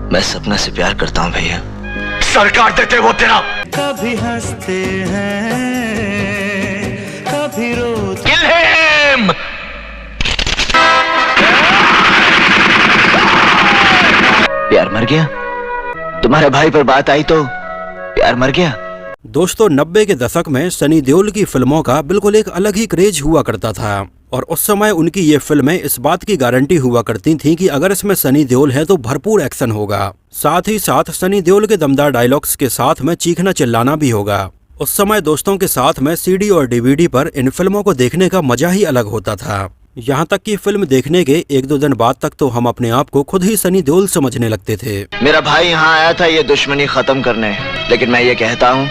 मैं सपना से प्यार करता हूँ भैया। सरकार देते वो तेरा। कभी हंसते हैं कभी रोते। Kill him! प्यार मर गया? तुम्हारे भाई पर बात आई तो प्यार मर गया? दोस्तों 90 के दशक में सनी देओल की फिल्मों का बिल्कुल एक अलग ही क्रेज हुआ करता था और उस समय उनकी ये फिल्में इस बात की गारंटी हुआ करती थीं कि अगर इसमें सनी देओल है तो भरपूर एक्शन होगा। साथ ही साथ सनी देओल के दमदार डायलॉग्स के साथ में चीखना चिल्लाना भी होगा। उस समय दोस्तों के साथ में सीडी और डीवीडी पर इन फिल्मों को देखने का मजा ही अलग होता था। यहाँ तक कि फिल्म देखने के 1-2 दिन बाद तक तो हम अपने आप को खुद ही सनी देओल समझने लगते थे। मेरा भाई यहाँ आया था ये दुश्मनी खत्म करने, लेकिन मैं ये कहता हूँ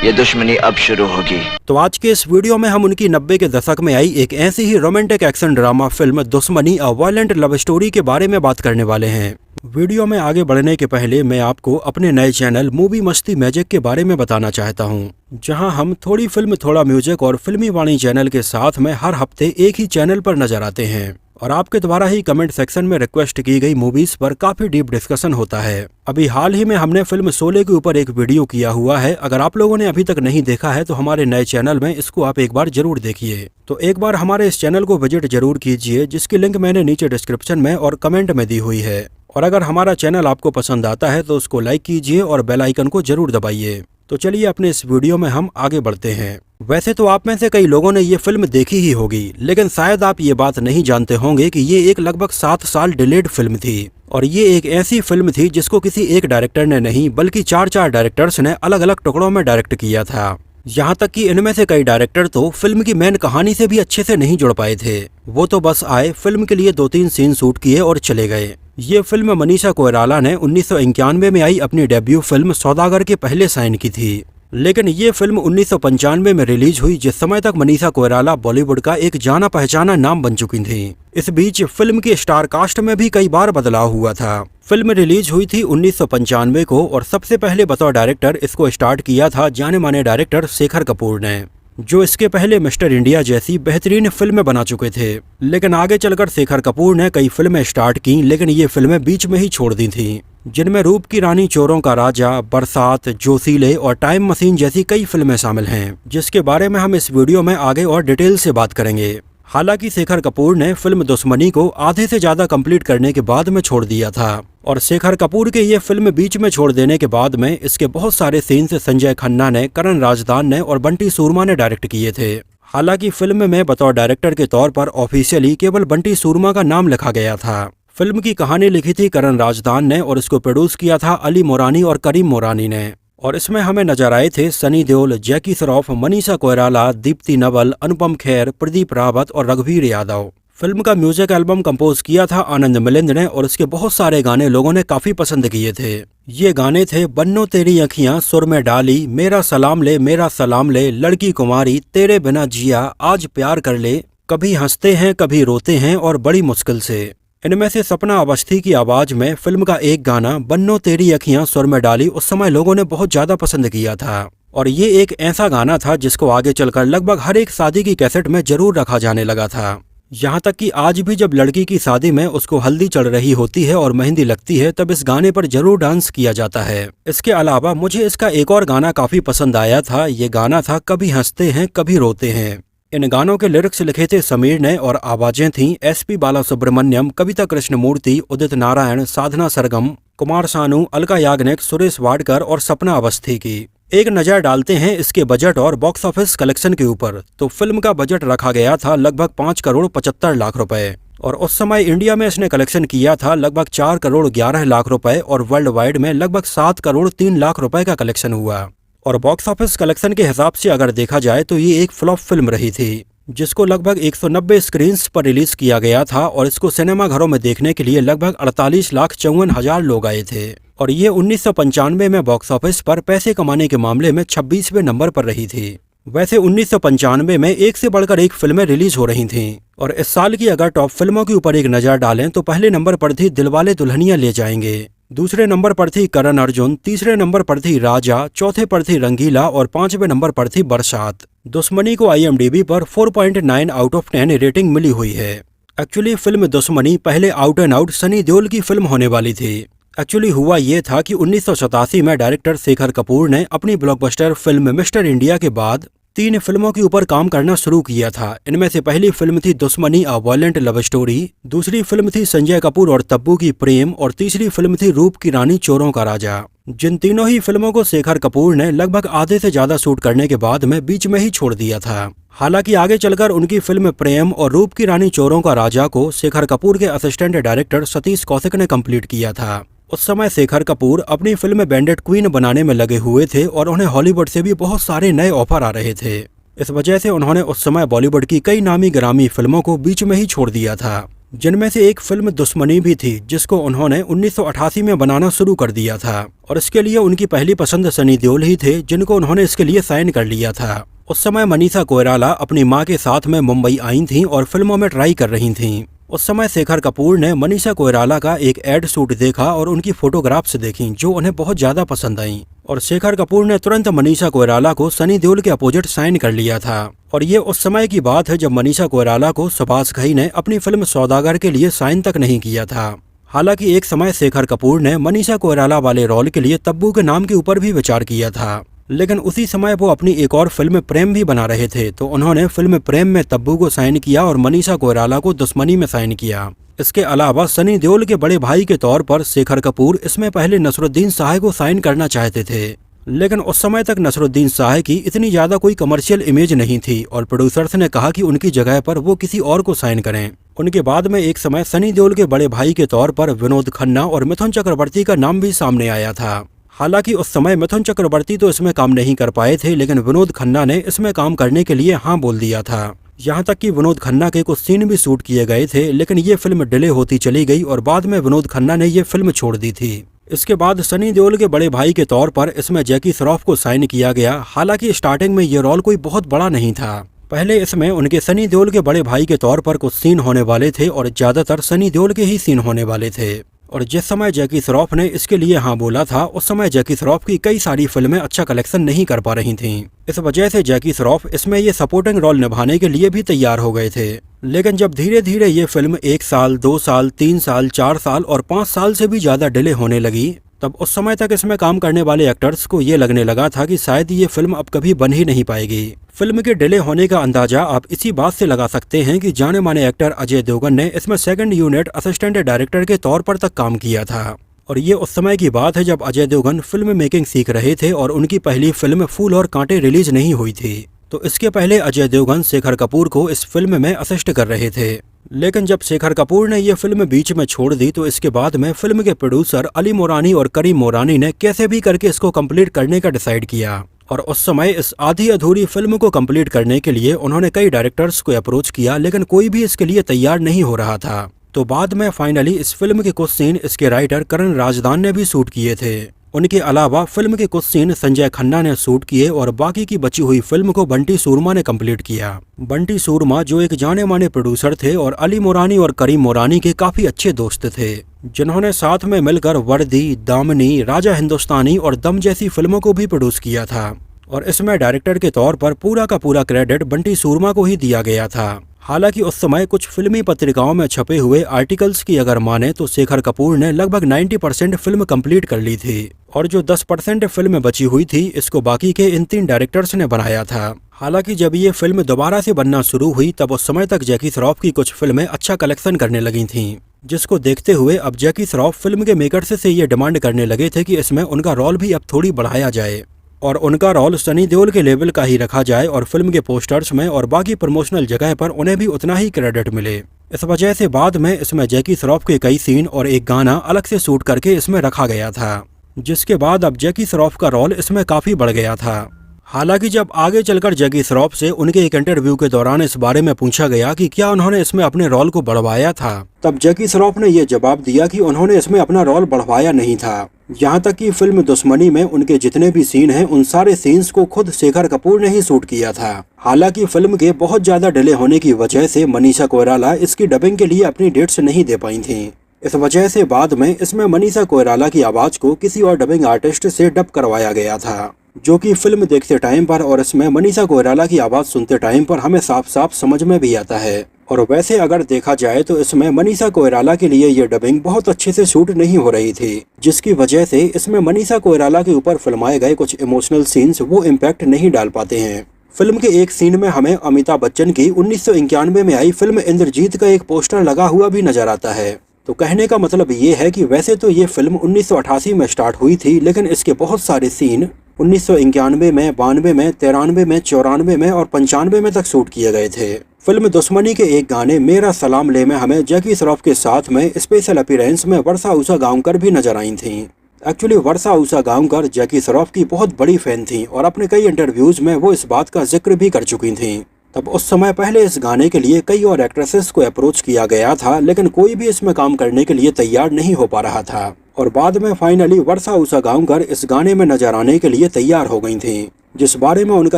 ये दुश्मनी अब शुरू होगी। तो आज के इस वीडियो में हम उनकी 90 के दशक में आई एक ऐसी ही रोमांटिक एक्शन ड्रामा फिल्म दुश्मनी अ वायलेंट लव स्टोरी के बारे में बात करने वाले हैं। वीडियो में आगे बढ़ने के पहले मैं आपको अपने नए चैनल मूवी मस्ती मैजिक के बारे में बताना चाहता हूं, जहां हम थोड़ी फिल्म थोड़ा म्यूजिक और फिल्मी वाणी चैनल के साथ में हर हफ्ते एक ही चैनल पर नजर आते हैं और आपके द्वारा ही कमेंट सेक्शन में रिक्वेस्ट की गई मूवीज पर काफी डीप डिस्कशन होता है। अभी हाल ही में हमने फिल्म शोले के ऊपर एक वीडियो किया हुआ है। अगर आप लोगों ने अभी तक नहीं देखा है तो हमारे नए चैनल में इसको आप एक बार जरूर देखिए। तो एक बार हमारे इस चैनल को विजिट जरूर कीजिए, जिसकी लिंक मैंने नीचे डिस्क्रिप्शन में और कमेंट में दी हुई है। और अगर हमारा चैनल आपको पसंद आता है तो उसको लाइक कीजिए और बेल आइकन को जरूर दबाइए। तो चलिए अपने इस वीडियो में हम आगे बढ़ते हैं। वैसे तो आप में से कई लोगों ने ये फिल्म देखी ही होगी, लेकिन शायद आप ये बात नहीं जानते होंगे कि ये एक लगभग 7 साल डिलेड फिल्म थी और ये एक ऐसी फिल्म थी जिसको किसी एक डायरेक्टर ने नहीं बल्कि 4 डायरेक्टर्स ने अलग अलग टुकड़ों में डायरेक्ट किया था। यहाँ तक कि इनमें से कई डायरेक्टर तो फिल्म की मेन कहानी से भी अच्छे से नहीं जुड़ पाए थे। वो तो बस आए, फिल्म के लिए 2-3 सीन शूट किए और चले गए। ये फिल्म मनीषा कोइराला ने 1991 में आई अपनी डेब्यू फिल्म सौदागर के पहले साइन की थी, लेकिन ये फिल्म 1995 में रिलीज हुई, जिस समय तक मनीषा कोइराला बॉलीवुड का एक जाना पहचाना नाम बन चुकी थी। इस बीच फिल्म के स्टार कास्ट में भी कई बार बदलाव हुआ था। फिल्म रिलीज हुई थी 1995 को और सबसे पहले बतौर डायरेक्टर इसको स्टार्ट किया था जाने माने डायरेक्टर शेखर कपूर ने, जो इसके पहले मिस्टर इंडिया जैसी बेहतरीन फिल्में बना चुके थे। लेकिन आगे चलकर शेखर कपूर ने कई फिल्में स्टार्ट की, लेकिन ये फिल्में बीच में ही छोड़ दी थी, जिनमें रूप की रानी, चोरों का राजा, बरसात, जोशीले और टाइम मशीन जैसी कई फिल्में शामिल हैं, जिसके बारे में हम इस वीडियो में आगे और डिटेल से बात करेंगे। हालांकि शेखर कपूर ने फिल्म दुश्मनी को आधे से ज्यादा कंप्लीट करने के बाद में छोड़ दिया था और शेखर कपूर के ये फिल्म बीच में छोड़ देने के बाद में इसके बहुत सारे सीन्स संजय खन्ना ने, करण राजदान ने और बंटी सूरमा ने डायरेक्ट किए थे। हालांकि फिल्म में बतौर डायरेक्टर के तौर पर ऑफिशियली केवल बंटी सूरमा का नाम लिखा गया था। फिल्म की कहानी लिखी थी करण राजदान ने और इसको प्रोड्यूस किया था अली मोरानी और करीम मोरानी ने। और इसमें हमें नजर आए थे सनी देओल, जैकी श्रॉफ, मनीषा कोइराला, दीप्ति नवल, अनुपम खेर, प्रदीप रावत और रघुवीर यादव। फिल्म का म्यूजिक एल्बम कंपोज किया था आनंद मिलिंद ने और इसके बहुत सारे गाने लोगों ने काफी पसंद किए थे। ये गाने थे बन्नो तेरी अखियां, सुर में डाली, मेरा सलाम ले, लड़की कुमारी, तेरे बिना जिया, आज प्यार कर ले, कभी हंसते हैं कभी रोते हैं और बड़ी मुश्किल से। इनमें से सपना अवस्थी की आवाज में फिल्म का एक गाना बन्नो तेरी अखियां, सुर में डाली उस समय लोगों ने बहुत ज्यादा पसंद किया था और ये एक ऐसा गाना था जिसको आगे चलकर लगभग हर एक शादी की कैसेट में जरूर रखा जाने लगा था। यहाँ तक कि आज भी जब लड़की की शादी में उसको हल्दी चढ़ रही होती है और मेहंदी लगती है तब इस गाने पर जरूर डांस किया जाता है। इसके अलावा मुझे इसका एक और गाना काफी पसंद आया था। ये गाना था कभी हंसते हैं कभी रोते हैं। इन गानों के लिरिक्स लिखे थे समीर ने और आवाजें थीं एसपी बालासुब्रमण्यम, कविता कृष्णमूर्ति, उदित नारायण, साधना सरगम, कुमार सानू, अलका याग्निक, सुरेश वाडकर और सपना अवस्थी की। एक नजर डालते हैं इसके बजट और बॉक्स ऑफिस कलेक्शन के ऊपर। तो फिल्म का बजट रखा गया था लगभग 5 करोड़ 75 लाख रुपए और उस समय इंडिया में इसने कलेक्शन किया था लगभग 4 करोड़ 11 लाख रुपए और वर्ल्ड वाइड में लगभग 7 करोड़ 3 लाख रुपए का कलेक्शन हुआ। और बॉक्स ऑफिस कलेक्शन के हिसाब से अगर देखा जाए तो ये एक फ्लॉप फिल्म रही थी, जिसको लगभग 190 स्क्रीन्स पर रिलीज किया गया था और इसको सिनेमा घरों में देखने के लिए लगभग 48,54,000 लोग आए थे और ये 1995 में बॉक्स ऑफिस पर पैसे कमाने के मामले में 26वें नंबर पर रही थी। वैसे 1995 में एक से बढ़कर एक फिल्में रिलीज हो रही थीं और इस साल की अगर टॉप फिल्मों के ऊपर एक नजर डालें तो पहले नंबर पर थी दिलवाले दुल्हनिया ले जाएंगे, दूसरे नंबर पर थी करण अर्जुन, तीसरे नंबर पर थी राजा, चौथे पर थी रंगीला और 5वें नंबर पर थी बरसात। दुश्मनी को IMDb पर 4.9 आउट ऑफ 10 रेटिंग मिली हुई है। एक्चुअली फिल्म दुश्मनी पहले out and out Sunny Deol की फिल्म होने वाली थी, एक्चुअली हुआ ये था कि 1987 में डायरेक्टर शेखर कपूर ने अपनी ब्लॉकबस्टर फिल्म मिस्टर इंडिया के बाद 3 फिल्मों के ऊपर काम करना शुरू किया था। इनमें से पहली फिल्म थी दुश्मनी अ वायलेंट लव स्टोरी, दूसरी फिल्म थी संजय कपूर और तब्बू की प्रेम और तीसरी फिल्म थी रूप की रानी चोरों का राजा। जिन तीनों ही फिल्मों को शेखर कपूर ने लगभग आधे से ज्यादा शूट करने के बाद में बीच में ही छोड़ दिया था। हालांकि आगे चलकर उनकी फिल्म प्रेम और रूप की रानी चोरों का राजा को शेखर कपूर के असिस्टेंट डायरेक्टर सतीश कौशिक ने कंप्लीट किया था। उस समय शेखर कपूर अपनी फिल्म बैंडेड क्वीन बनाने में लगे हुए थे और उन्हें हॉलीवुड से भी बहुत सारे नए ऑफर आ रहे थे। इस वजह से उन्होंने उस समय बॉलीवुड की कई नामी गिरामी फिल्मों को बीच में ही छोड़ दिया था, जिनमें से एक फिल्म दुश्मनी भी थी, जिसको उन्होंने 1988 में बनाना शुरू कर दिया था और इसके लिए उनकी पहली पसंद सनी देओल ही थे, जिनको उन्होंने इसके लिए साइन कर लिया था। उस समय मनीषा कोइराला अपनी मां के साथ में मुंबई आई थीं और फिल्मों में ट्राई कर रही थीं। उस समय शेखर कपूर ने मनीषा कोइराला का एक एड शूट देखा और उनकी फोटोग्राफ्स देखी, जो उन्हें बहुत ज्यादा पसंद आई और शेखर कपूर ने तुरंत मनीषा कोइराला को सनी देओल के अपोजिट साइन कर लिया था। और ये उस समय की बात है जब मनीषा कोइराला को सुभाष घई ने अपनी फिल्म सौदागर के लिए साइन तक नहीं किया था। हालांकि एक समय शेखर कपूर ने मनीषा कोइराला वाले रोल के लिए तब्बू के नाम के ऊपर भी विचार किया था, लेकिन उसी समय वो अपनी एक और फिल्म प्रेम भी बना रहे थे, तो उन्होंने फिल्म प्रेम में तब्बू को साइन किया और मनीषा कोइराला को दुश्मनी में साइन किया। इसके अलावा सनी देओल के बड़े भाई के तौर पर शेखर कपूर इसमें पहले नसरुद्दीन शाह को साइन करना चाहते थे, लेकिन उस समय तक नसरुद्दीन शाह की इतनी ज्यादा कोई कमर्शियल इमेज नहीं थी और प्रोड्यूसर्स ने कहा कि उनकी जगह पर वो किसी और को साइन करें। उनके बाद में एक समय सनी देओल के बड़े भाई के तौर पर विनोद खन्ना और मिथुन चक्रवर्ती का नाम भी सामने आया था। हालांकि उस समय मिथुन चक्रवर्ती तो इसमें काम नहीं कर पाए थे, लेकिन विनोद खन्ना ने इसमें काम करने के लिए हाँ बोल दिया था। यहाँ तक कि विनोद खन्ना के कुछ सीन भी शूट किए गए थे, लेकिन ये फिल्म डिले होती चली गई और बाद में विनोद खन्ना ने ये फिल्म छोड़ दी थी। इसके बाद सनी देओल के बड़े भाई के तौर पर इसमें जैकी श्रॉफ को साइन किया गया। हालांकि स्टार्टिंग में ये रोल कोई बहुत बड़ा नहीं था। पहले इसमें उनके सनी देओल के बड़े भाई के तौर पर कुछ सीन होने वाले थे और ज्यादातर सनी देओल के ही सीन होने वाले थे। और जिस समय जैकी श्रॉफ ने इसके लिए हाँ बोला था, उस समय जैकी श्रॉफ की कई सारी फिल्में अच्छा कलेक्शन नहीं कर पा रही थीं। इस वजह से जैकी श्रॉफ इसमें ये सपोर्टिंग रोल निभाने के लिए भी तैयार हो गए थे। लेकिन जब धीरे धीरे ये फिल्म 1 साल, 2 साल, 3 साल, 4 साल और 5 साल से भी ज्यादा डिले होने लगी, तब उस समय तक इसमें काम करने वाले एक्टर्स को ये लगने लगा था कि शायद ये फिल्म अब कभी बन ही नहीं पाएगी। फिल्म के डिले होने का अंदाजा आप इसी बात से लगा सकते हैं कि जाने माने एक्टर अजय देवगन ने इसमें सेकंड यूनिट असिस्टेंट डायरेक्टर के तौर पर तक काम किया था। और ये उस समय की बात है जब अजय देवगन फिल्म मेकिंग सीख रहे थे और उनकी पहली फिल्म फूल और कांटे रिलीज नहीं हुई थी। तो इसके पहले अजय देवगन शेखर कपूर को इस फिल्म में असिस्ट कर रहे थे, लेकिन जब शेखर कपूर ने यह फिल्म बीच में छोड़ दी तो इसके बाद में फिल्म के प्रोड्यूसर अली मोरानी और करीम मोरानी ने कैसे भी करके इसको कंप्लीट करने का डिसाइड किया। और उस समय इस आधी अधूरी फिल्म को कंप्लीट करने के लिए उन्होंने कई डायरेक्टर्स को अप्रोच किया, लेकिन कोई भी इसके लिए तैयार नहीं हो रहा था। तो बाद में फाइनली इस फिल्म के कुछ सीन इसके राइटर करण राजदान ने भी शूट किए थे। उनके अलावा फिल्म के कुछ सीन संजय खन्ना ने शूट किए और बाकी की बची हुई फिल्म को बंटी सूरमा ने कंप्लीट किया। बंटी सूरमा जो एक जाने माने प्रोड्यूसर थे और अली मोरानी और करीम मोरानी के काफी अच्छे दोस्त थे, जिन्होंने साथ में मिलकर वर्दी, दामिनी, राजा हिंदुस्तानी और दम जैसी फिल्मों को भी प्रोड्यूस किया था। और इसमें डायरेक्टर के तौर पर पूरा का पूरा क्रेडिट बंटी सूरमा को ही दिया गया था। हालांकि उस समय कुछ फिल्मी पत्रिकाओं में छपे हुए आर्टिकल्स की अगर माने तो शेखर कपूर ने लगभग 90% फिल्म कंप्लीट कर ली थी और जो 10% फिल्म बची हुई थी इसको बाकी के इन 3 डायरेक्टर्स ने बनाया था। हालांकि जब ये फिल्म दोबारा से बनना शुरू हुई तब उस समय तक जैकी श्रॉफ की कुछ फिल्में अच्छा कलेक्शन करने लगी थीं, जिसको देखते हुए अब जैकी श्रॉफ फिल्म के मेकर्स से ये डिमांड करने लगे थे कि इसमें उनका रोल भी अब थोड़ी बढ़ाया जाए और उनका रोल सनी देओल के लेवल का ही रखा जाए और फिल्म के पोस्टर्स में और बाकी प्रमोशनल जगह पर उन्हें भी उतना ही क्रेडिट मिले। इस वजह से बाद में इसमें जैकी श्रॉफ के कई सीन और एक गाना अलग से शूट करके इसमें रखा गया था, जिसके बाद अब जैकी श्रॉफ का रोल इसमें काफी बढ़ गया था। हालांकि जब आगे चलकर जैकी श्रॉफ से उनके एक इंटरव्यू के दौरान इस बारे में पूछा गया कि क्या उन्होंने इसमें अपने रोल को बढ़वाया था, तब जैकी श्रॉफ ने यह जवाब दिया कि उन्होंने इसमें अपना रोल बढ़वाया नहीं था। यहाँ तक कि फिल्म दुश्मनी में उनके जितने भी सीन हैं उन सारे सीन्स को खुद शेखर कपूर ने ही शूट किया था। हालांकि फिल्म के बहुत ज्यादा डिले होने की वजह से मनीषा कोइराला इसकी डबिंग के लिए अपनी डेट्स नहीं दे पाई थीं। इस वजह से बाद में इसमें मनीषा कोइराला की आवाज को किसी और डबिंग आर्टिस्ट से डब करवाया गया था, जो कि फिल्म देखते टाइम पर और इसमें मनीषा कोइराला की आवाज सुनते टाइम पर हमें साफ साफ समझ में भी आता है। और वैसे अगर देखा जाए तो इसमें मनीषा कोइराला के लिए ये डबिंग बहुत अच्छे से शूट नहीं हो रही थी, जिसकी वजह से इसमें मनीषा कोइराला के ऊपर फिल्माए गए कुछ इमोशनल सीन्स वो इम्पैक्ट नहीं डाल पाते हैं। फिल्म के एक सीन में हमें अमिताभ बच्चन की 1991 में आई फिल्म इंद्रजीत का एक पोस्टर लगा हुआ भी नजर आता है। तो कहने का मतलब ये है कि वैसे तो ये फिल्म 1988 में स्टार्ट हुई थी, लेकिन इसके बहुत सारे सीन 1991 में, 92 में, 93 में, 94 में और 95 में तक शूट किए गए थे। फिल्म दुश्मनी के एक गाने मेरा सलाम ले में हमें जैकी श्रॉफ के साथ में स्पेशल अपीयरेंस में वर्षा उषा गांवकर भी नजर आई थी। एक्चुअली वर्षा उषा गांवकर जैकी श्रॉफ की बहुत बड़ी फैन थी और अपने कई इंटरव्यूज में वो इस बात का जिक्र भी कर चुकी थी। तब उस समय पहले इस गाने के लिए कई और एक्ट्रेसेस को अप्रोच किया गया था, लेकिन कोई भी इसमें काम करने के लिए तैयार नहीं हो पा रहा था और बाद में फाइनली वर्षा उषा गांवकर इस गाने में नजर आने के लिए तैयार हो गई थी, जिस बारे में उनका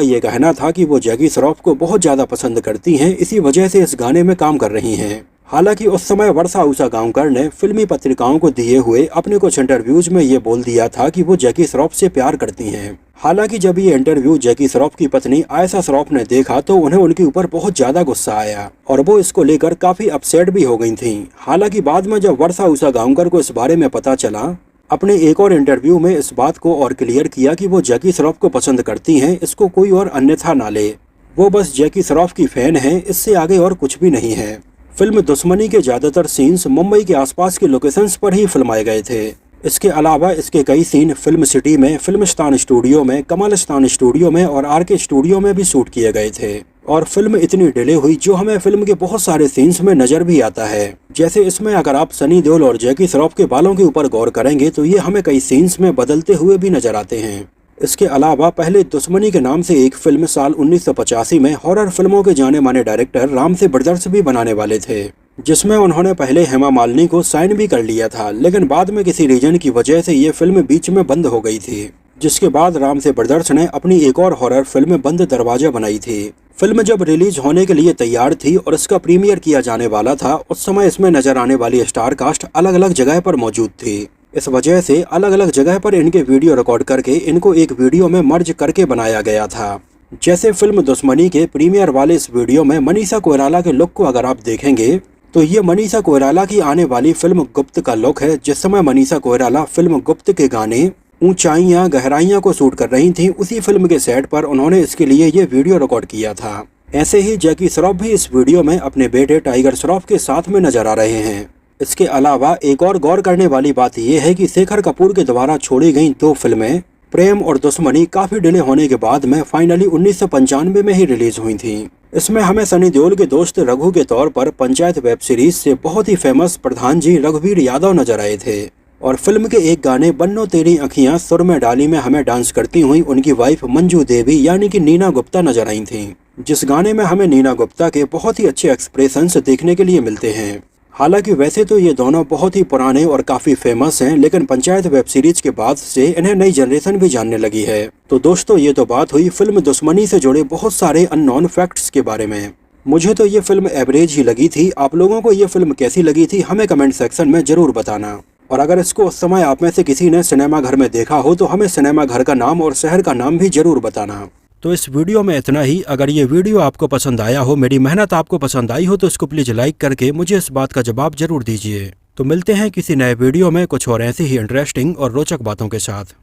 ये कहना था कि वो जैकी श्रॉफ को बहुत ज्यादा पसंद करती हैं, इसी वजह से इस गाने में काम कर रही हैं। हालांकि उस समय वर्षा उषा गांवकर ने फिल्मी पत्रिकाओं को दिए हुए अपने कुछ इंटरव्यूज में ये बोल दिया था कि वो जैकी श्रॉफ से प्यार करती हैं। हालांकि जब ये इंटरव्यू जैकी श्रॉफ की पत्नी आयशा श्रॉफ ने देखा तो उन्हें उनके ऊपर बहुत ज्यादा गुस्सा आया और वो इसको लेकर काफी अपसेट भी हो गई थी। हालांकि बाद में जब वर्षा उषा गांवकर को इस बारे में पता चला, अपने एक और इंटरव्यू में इस बात को और क्लियर किया कि वो जैकी श्रॉफ को पसंद करती हैं, इसको कोई और अन्यथा ना ले, वो बस जैकी श्रॉफ की फैन है, इससे आगे और कुछ भी नहीं है। फिल्म दुश्मनी के ज्यादातर सीन्स मुंबई के आसपास के लोकेशंस पर ही फिल्माए गए थे। इसके अलावा इसके कई सीन फिल्म सिटी में, फिल्मिस्तान स्टूडियो में, कमालिस्तान स्टूडियो में और आरके स्टूडियो में भी शूट किए गए थे। और फिल्म इतनी डिले हुई जो हमें फिल्म के बहुत सारे सीन्स में नजर भी आता है। जैसे इसमें अगर आप सनी देओल और जैकी श्रॉफ के बालों के ऊपर गौर करेंगे तो ये हमें कई सीन्स में बदलते हुए भी नजर आते हैं। इसके अलावा पहले दुश्मनी के नाम से एक फिल्म साल 1985 में हॉरर फिल्मों के जाने माने डायरेक्टर राम से ब्रदर्स भी बनाने वाले थे, जिसमें उन्होंने पहले हेमा मालिनी को साइन भी कर लिया था, लेकिन बाद में किसी रीजन की वजह से ये फिल्म बीच में बंद हो गई थी, जिसके बाद राम से ब्रदर्स ने अपनी एक और हॉरर फिल्म बंद दरवाजा बनाई थी। फिल्म जब रिलीज होने के लिए तैयार थी और इसका प्रीमियर किया जाने वाला था, उस समय इसमें नजर आने वाली स्टार कास्ट अलग अलग जगह पर मौजूद थी। इस वजह से अलग अलग जगह पर इनके वीडियो रिकॉर्ड करके इनको एक वीडियो में मर्ज करके बनाया गया था। जैसे फिल्म दुश्मनी के प्रीमियर वाले इस वीडियो में मनीषा कोइराला के लुक को अगर आप देखेंगे तो ये मनीषा कोइराला की आने वाली फिल्म गुप्त का लुक है। जिस समय मनीषा कोइराला फिल्म गुप्त के गाने ऊंचाइयां गहराइयां को शूट कर रही थी, उसी फिल्म के सेट पर उन्होंने इसके लिए ये वीडियो रिकॉर्ड किया था। ऐसे ही जैकी श्रॉफ भी इस वीडियो में अपने बेटे टाइगर श्रॉफ के साथ में नजर आ रहे हैं। इसके अलावा एक और गौर करने वाली बात यह है कि शेखर कपूर के द्वारा छोड़ी गई 2 फिल्में प्रेम और दुश्मनी काफी डिले होने के बाद में फाइनली 1995 में ही रिलीज हुई थी। इसमें हमें सनी देओल के दोस्त रघु के तौर पर पंचायत वेब सीरीज से बहुत ही फेमस प्रधान जी रघुवीर यादव नजर आए थे और फिल्म के एक गाने बन्नो तेरी अखियां सुर में डाली में हमें डांस करती हुई उनकी वाइफ मंजू देवी यानी कि नीना गुप्ता नजर आई थी, जिस गाने में हमें नीना गुप्ता के बहुत ही अच्छे एक्सप्रेशंस देखने के लिए मिलते हैं। हालांकि वैसे तो ये दोनों बहुत ही पुराने और काफी फेमस हैं, लेकिन पंचायत वेब सीरीज के बाद से इन्हें नई जनरेशन भी जानने लगी है। तो दोस्तों ये तो बात हुई फिल्म दुश्मनी से जुड़े बहुत सारे अननोन फैक्ट्स के बारे में। मुझे तो ये फिल्म एवरेज ही लगी थी। आप लोगों को ये फिल्म कैसी लगी थी हमें कमेंट सेक्शन में जरूर बताना। और अगर इसको उस समय आप में से किसी ने सिनेमा घर में देखा हो तो हमें सिनेमा घर का नाम और शहर का नाम भी जरूर बताना। तो इस वीडियो में इतना ही। अगर ये वीडियो आपको पसंद आया हो, मेरी मेहनत आपको पसंद आई हो, तो इसको प्लीज लाइक करके मुझे इस बात का जवाब जरूर दीजिए। तो मिलते हैं किसी नए वीडियो में कुछ और ऐसी ही इंटरेस्टिंग और रोचक बातों के साथ।